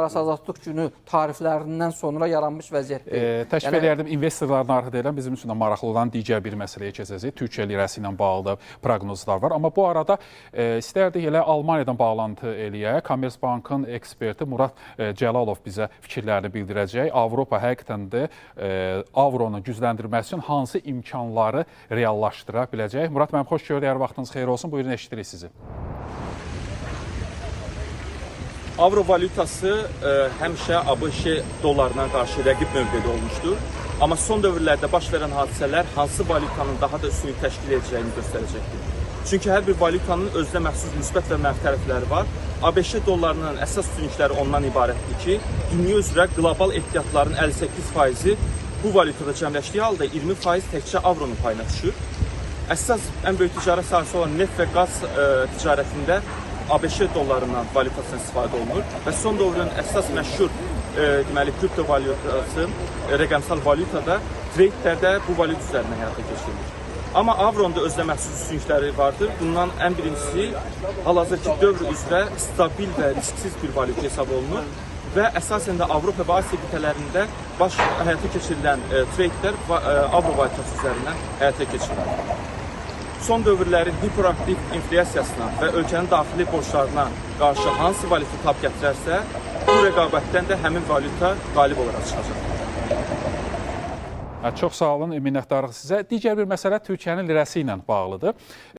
Uluslararası Azadlıq Günü tariflərindən sonra yaranmış vəziyyətdir. Təşkil edərdim, investorları narahat edən bizim üçün də maraqlı olan digər bir məsələyə keçəcək. Türkiyə lirəsi ilə bağlı proqnozlar var. Amma bu arada istərdik elə Almaniyadan bağlantı eləyək. Commerzbankın eksperti Murad Cəlalov bizə fikirlərini bildirəcək. Avropa həqiqətən də avronu gücləndirməsi üçün hansı imkanları reallaşdıra biləcək? Murad mənim xoş gördük, hər vaxtınız xeyir olsun. Buyurun, eşidirik sizi. Avro valyutası həmişə ABŞ dollarına qarşı rəqib mövqedə olmuşdur. Amma son dövrlərdə baş verən hadisələr hansı valyutanın daha da üstünlük təşkil edəcəyini göstərəcəkdir. Çünki hər bir valyutanın özünə məxsus müsbət və mənfi tərəfləri var. ABŞ dollarının əsas üstünlükləri ondan ibarətdir ki, dünya üzrə qlobal ehtiyatların 58%-i bu valyutada cəmləşdiyi halda 20% təkcə avronun payına düşür. Əsas ən böyük ticarət sahəsi olan neft və qaz ticarətində ABŞ dollarından valyutasından istifadə olunur və son dövrün əsas məşhur deməli kripto valyutası, rəqəmsal valyutada treyderdə bu valyuta üzərindən həyata keçirilir. Amma avronda özünə məxsus üstünlükləri vardır. Bundan ən birincisi hal-hazırki dövr üzrə stabil və risksiz bir valyuta hesab olunur və əsasən də Avropa və Asiya qitələrində həyata keçirilən treyder avro valyutası üzərindən həyata keçirilir. Son dövrlərin hiperaktiv inflyasiyasına və ölkənin daxili borclarına qarşı hansı valyuta tab gətirərsə, bu rəqabətdən də həmin valyuta qalib olaraq çıxacaq. Çox sağ olun, minnətdarıq sizə. Digər bir məsələ Türkiyənin lirəsi ilə bağlıdır.